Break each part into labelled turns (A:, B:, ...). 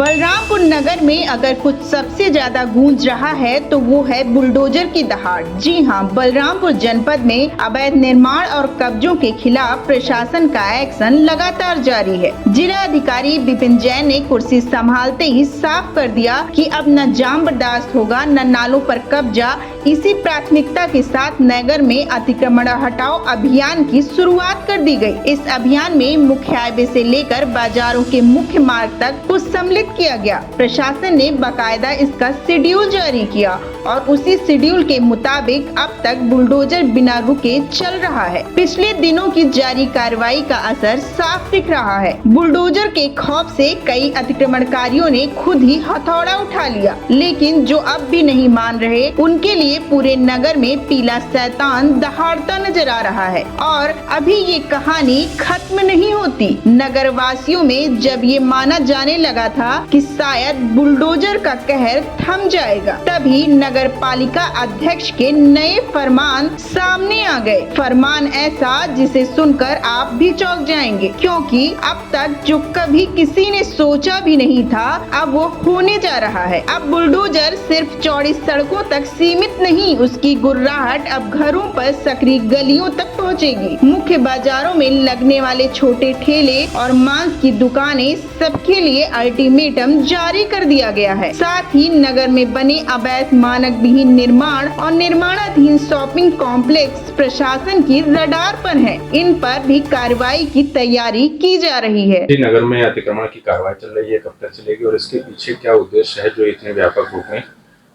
A: बलरामपुर नगर में अगर कुछ सबसे ज्यादा गूंज रहा है तो वो है बुलडोजर की दहाड़। जी हां, बलरामपुर जनपद में अवैध निर्माण और कब्जों के खिलाफ प्रशासन का एक्शन लगातार जारी है। जिला अधिकारी विपिन जैन ने कुर्सी संभालते ही साफ कर दिया कि अब न जाम बर्दाश्त होगा न नालों पर कब्जा। इसी प्राथमिकता के साथ नगर में अतिक्रमण हटाओ अभियान की शुरुआत कर दी गई। इस अभियान में मुख्य हाईवे से लेकर बाजारों के मुख्य मार्ग तक को सम्मिलित किया गया। प्रशासन ने बाकायदा इसका शेड्यूल जारी किया और उसी शेड्यूल के मुताबिक अब तक बुलडोजर बिना रुके चल रहा है। पिछले दिनों की जारी कार्रवाई का असर साफ दिख रहा है। बुलडोजर के खौफ से कई अतिक्रमणकारियों ने खुद ही हथौड़ा उठा लिया, लेकिन जो अब भी नहीं मान रहे उनके लिए पूरे नगर में पीला शैतान दहाड़ता नजर आ रहा है। और अभी ये कहानी खत्म नहीं होती। नगर वासियों में जब ये माना जाने लगा था कि शायद बुलडोजर का कहर थम जाएगा, तभी नगर पालिका अध्यक्ष के नए फरमान सामने आ गए। फरमान ऐसा जिसे सुनकर आप भी चौंक जाएंगे, क्योंकि अब तक जो कभी किसी ने सोचा भी नहीं था अब वो होने जा रहा है। अब बुलडोजर सिर्फ चौड़ी सड़कों तक सीमित नहीं, उसकी गुर्राहट अब घरों पर सकरी गलियों तक पहुंचेगी। मुख्य बाजारों में लगने वाले छोटे ठेले और मांस की दुकानें सबके लिए अल्टीमेटम जारी कर दिया गया है। साथ ही नगर में बने अवैध मानक विहीन निर्माण और निर्माणाधीन शॉपिंग कॉम्प्लेक्स प्रशासन की रडार पर है। इन पर भी कार्रवाई की तैयारी की जा रही है।
B: नगर में अतिक्रमण की कार्रवाई चल रही है, कब तक चलेगी और इसके पीछे क्या उद्देश्य है जो इतने व्यापक रूप में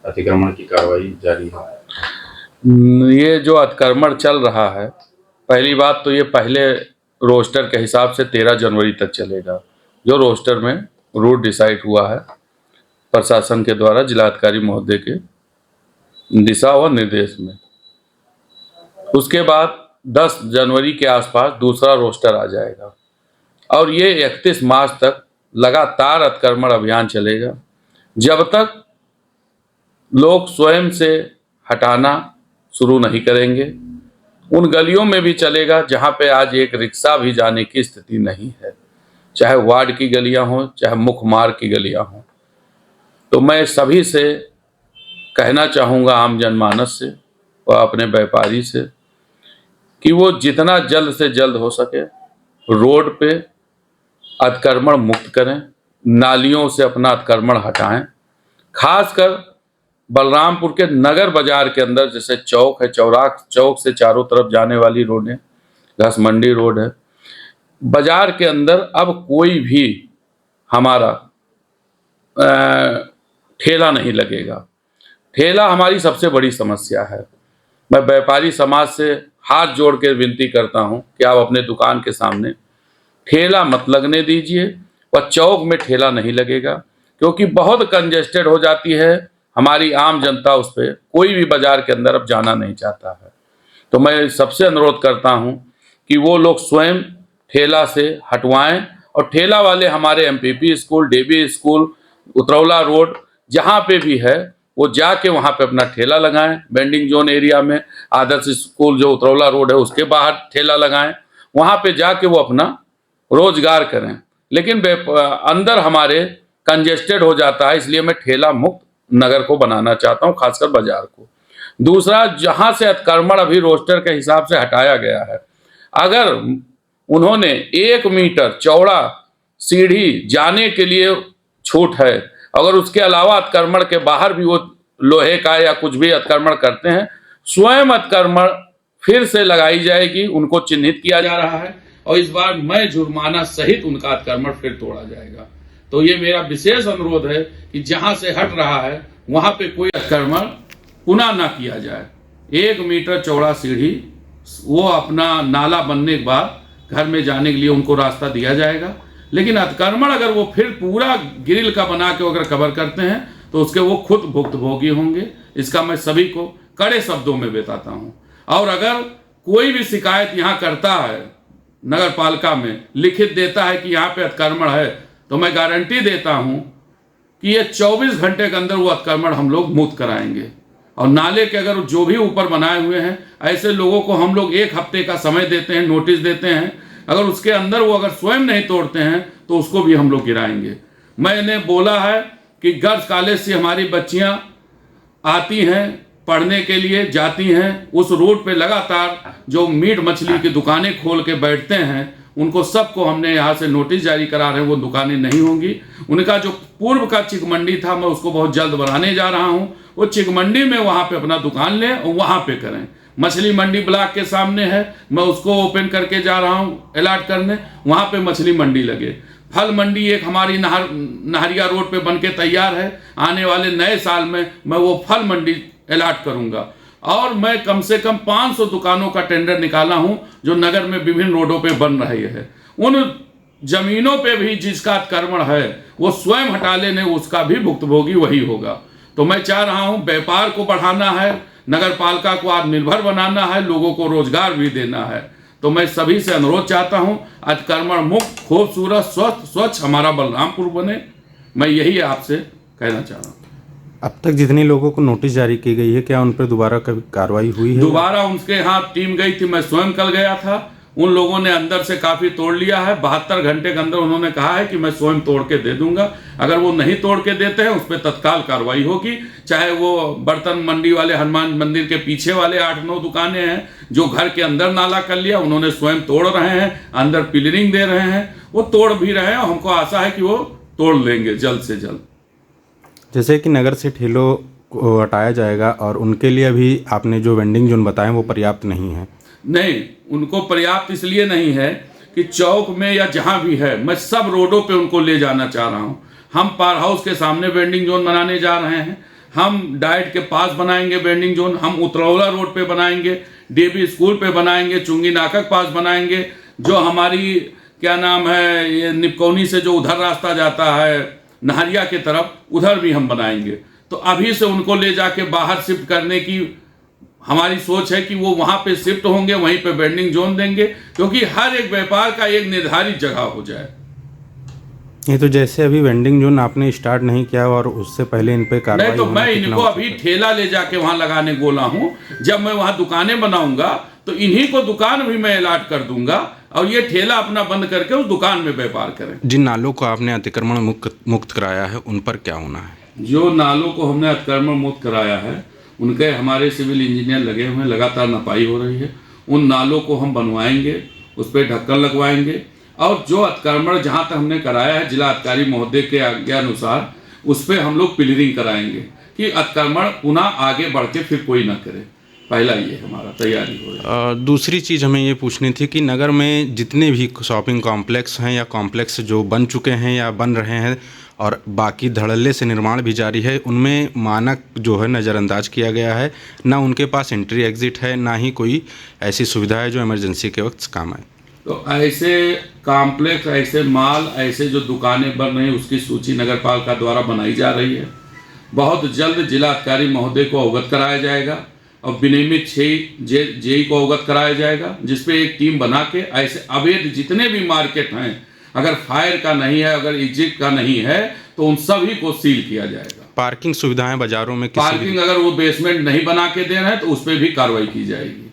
B: अतिक्रमण की कार्रवाई जारी है?
C: ये जो अतिक्रमण चल रहा है, पहली बात तो ये पहले रोस्टर के हिसाब से 13 जनवरी तक चलेगा, जो रोस्टर में रूट डिसाइड हुआ है प्रशासन के द्वारा जिलाधिकारी महोदय के दिशा और निर्देश में। उसके बाद 10 जनवरी के आसपास दूसरा रोस्टर आ जाएगा और ये 31 मार्च तक लगातार अतिक्रमण अभियान चलेगा, जब तक लोग स्वयं से हटाना शुरू नहीं करेंगे। उन गलियों में भी चलेगा जहां पे आज एक रिक्शा भी जाने की स्थिति नहीं है, चाहे वार्ड की गलियां हों चाहे मुख्य मार्ग की गलियां हों। तो मैं सभी से कहना चाहूँगा, आम जनमानस से और अपने व्यापारी से, कि वो जितना जल्द से जल्द हो सके रोड पे अतिक्रमण मुक्त करें, नालियों से अपना अतिक्रमण हटाएं। खासकर बलरामपुर के नगर बाजार के अंदर जैसे चौक है, चौक से चारों तरफ जाने वाली रोड है, घसमंडी रोड है, बाजार के अंदर अब कोई भी हमारा ठेला नहीं लगेगा। ठेला हमारी सबसे बड़ी समस्या है। मैं व्यापारी समाज से हाथ जोड़ के विनती करता हूं कि आप अपने दुकान के सामने ठेला मत लगने दीजिए और चौक में ठेला नहीं लगेगा, क्योंकि बहुत कंजेस्टेड हो जाती है हमारी आम जनता। उस पर कोई भी बाजार के अंदर अब जाना नहीं चाहता है। तो मैं सबसे अनुरोध करता हूं कि वो लोग स्वयं ठेला से हटवाएं और ठेला वाले हमारे MPP school, dB school, Utraula road जहां पे भी है वो जाके वहां पे अपना ठेला लगाएं। बेंडिंग जोन एरिया में आदर्श स्कूल जो उतरौला रोड है उसके बाहर ठेला लगाएं, वहां पे जाके वो अपना रोजगार करें। लेकिन अंदर हमारे कंजेस्टेड हो जाता है, इसलिए मैं ठेला मुक्त नगर को बनाना चाहता हूं, खासकर बाजार को। दूसरा, जहां से अतिक्रमण अभी रोस्टर के हिसाब से हटाया गया है, अगर उन्होंने 1 मीटर चौड़ा सीढ़ी जाने के लिए छूट है, अगर उसके अलावा अतिक्रमण के बाहर भी वो लोहे का या कुछ भी अतिक्रमण करते हैं, स्वयं अतिक्रमण फिर से लगाई जाएगी। उनको चिन्हित किया जा रहा है और इस बार मैं जुर्माना सहित उनका अतिक्रमण फिर तोड़ा जाएगा। तो ये मेरा विशेष अनुरोध है कि जहां से हट रहा है वहां पे कोई अतिक्रमण पुनः न किया जाए। 1 मीटर चौड़ा सीढ़ी, वो अपना नाला बनने के बाद घर में जाने के लिए उनको रास्ता दिया जाएगा। लेकिन अतिक्रमण अगर वो फिर पूरा ग्रिल का बना के अगर कवर करते हैं तो उसके वो खुद भुक्तभोगी होंगे। इसका मैं सभी को कड़े शब्दों में बताता हूं। और अगर कोई भी शिकायत यहाँ करता है, नगर पालिका में लिखित देता है कि यहाँ पे अतिक्रमण है, तो मैं गारंटी देता हूं कि ये 24 घंटे के अंदर वो अतिक्रमण हम लोग मुक्त कराएंगे। और नाले के अगर जो भी ऊपर बनाए हुए हैं, ऐसे लोगों को हम लोग 1 हफ्ते का समय देते हैं, नोटिस देते हैं। अगर उसके अंदर वो अगर स्वयं नहीं तोड़ते हैं तो उसको भी हम लोग गिराएंगे। मैंने बोला है कि गर्ल्स कॉलेज से हमारी बच्चियां आती हैं पढ़ने के लिए, जाती हैं, उस रोड पे लगातार जो मीट मछली की दुकानें खोल के बैठते हैं उनको सबको हमने यहाँ से नोटिस जारी करा रहे हैं, वो दुकानें नहीं होंगी। उनका जो पूर्व का चिक मंडी था मैं उसको बहुत जल्द बढ़ाने जा रहा हूँ, वो चिक मंडी में वहाँ पे अपना दुकान लें और वहाँ पे करें। मछली मंडी ब्लॉक के सामने है, मैं उसको ओपन करके जा रहा हूँ अलॉट करने, वहाँ पे मछली मंडी लगे। फल मंडी एक हमारी नहरिया रोड पे बनके तैयार है, आने वाले नए साल में मैं वो फल मंडी अलॉट करूँगा। और मैं कम से कम 500 दुकानों का टेंडर निकाला हूं जो नगर में विभिन्न रोडों पे बन रही है। उन जमीनों पे भी जिसका अतिक्रमण है वो स्वयं हटा लेने, उसका भी भुक्तभोगी वही होगा। तो मैं चाह रहा हूं व्यापार को बढ़ाना है, नगर पालिका को आत्मनिर्भर बनाना है, लोगों को रोजगार भी देना है। तो मैं सभी से अनुरोध चाहता हूं अतिक्रमण मुक्त, खूबसूरत, स्वच्छ हमारा बलरामपुर बने। मैं यही आपसे कहना चाह रहा हूँ।
D: अब तक जितने लोगों को नोटिस जारी की गई है, क्या उन पर दोबारा कभी कार्रवाई हुई है?
C: दोबारा उनके यहाँ टीम गई थी, मैं स्वयं कल गया था। उन लोगों ने अंदर से काफी तोड़ लिया है। 72 घंटे के अंदर उन्होंने कहा है कि मैं स्वयं तोड़ के दे दूंगा। अगर वो नहीं तोड़ के देते हैं उस पर तत्काल कार्रवाई होगी। चाहे वो बर्तन मंडी वाले हनुमान मंदिर के पीछे वाले 8-9 दुकानें हैं जो घर के अंदर नाला कर लिया, उन्होंने स्वयं तोड़ रहे हैं, अंदर पिलरिंग दे रहे हैं, वो तोड़ भी रहे हैं और हमको आशा है कि वो तोड़ लेंगे जल्द से जल्द।
D: जैसे कि नगर से ठेलों को हटाया जाएगा और उनके लिए अभी आपने जो वेंडिंग जोन बताए वो पर्याप्त नहीं है।
C: नहीं, उनको पर्याप्त इसलिए नहीं है कि चौक में या जहां भी है मैं सब रोडों पे उनको ले जाना चाह रहा हूं। हम पावर हाउस के सामने वेंडिंग जोन बनाने जा रहे हैं, हम डाइट के पास बनाएंगे वेंडिंग जोन, हम उतरौला रोड पे बनाएंगे, डीएवी स्कूल पे बनाएंगे, चुंगी नाका के पास बनाएंगे, जो हमारी क्या नाम है ये निपकौनी से जो उधर रास्ता जाता है नहरिया की तरफ, उधर भी हम बनाएंगे। तो अभी से उनको ले जाके बाहर शिफ्ट करने की हमारी सोच है कि वो वहाँ पे शिफ्ट होंगे, वहीं पे वेंडिंग जोन देंगे, क्योंकि हर एक व्यापार का एक निर्धारित जगह हो जाए।
D: ये तो जैसे अभी वेंडिंग जोन आपने स्टार्ट नहीं किया और उससे पहले इन पे कार्रवाई
C: नहीं, तो मैं इनको अभी ठेला ले जाके वहाँ लगाने बोला हूँ। जब मैं वहाँ दुकानें बनाऊंगा तो इन्हीं को दुकान भी मैं अलॉट कर दूंगा और ये ठेला अपना बंद करके उस दुकान में व्यापार करें।
D: जिन नालों को आपने अतिक्रमण मुक्त कराया है उन पर क्या होना है?
C: जो नालों को हमने अतिक्रमण मुक्त कराया है उनके हमारे सिविल इंजीनियर लगे हुए हैं, लगातार नपाई हो रही है। उन नालों को हम बनवाएंगे, उस पर ढक्कन लगवाएंगे और जो अतिक्रमण जहाँ तक हमने कराया है जिला अधिकारी महोदय के आज्ञानुसार उस पर हम लोग पिलरिंग कराएंगे कि अतिक्रमण पुनः आगे बढ़ के फिर कोई ना करे। पहला ये हमारा तैयारी हो रही है।
D: दूसरी चीज़ हमें ये पूछनी थी कि नगर में जितने भी शॉपिंग कॉम्प्लेक्स हैं या कॉम्प्लेक्स जो बन चुके हैं या बन रहे हैं और बाकी धड़ल्ले से निर्माण भी जारी है, उनमें मानक जो है नज़रअंदाज किया गया है, ना उनके पास एंट्री एग्जिट है, ना ही कोई ऐसी सुविधा है जो इमरजेंसी के वक्त काम आए।
C: तो ऐसे कॉम्प्लेक्स, ऐसे माल, ऐसे जो दुकानें बन रही हैं उसकी सूची नगर पालिका द्वारा बनाई जा रही है। बहुत जल्द जिला अधिकारी महोदय को अवगत कराया जाएगा और विनियमित जेई को अवगत कराया जाएगा, जिसपे एक टीम बना के ऐसे अवैध जितने भी मार्केट हैं, अगर फायर का नहीं है, अगर एग्जिट का नहीं है, तो उन सभी को सील किया जाएगा।
D: पार्किंग सुविधाएं बाजारों में
C: पार्किंग अगर वो बेसमेंट नहीं बना के दे रहे हैं तो उस पर भी कार्रवाई की जाएगी।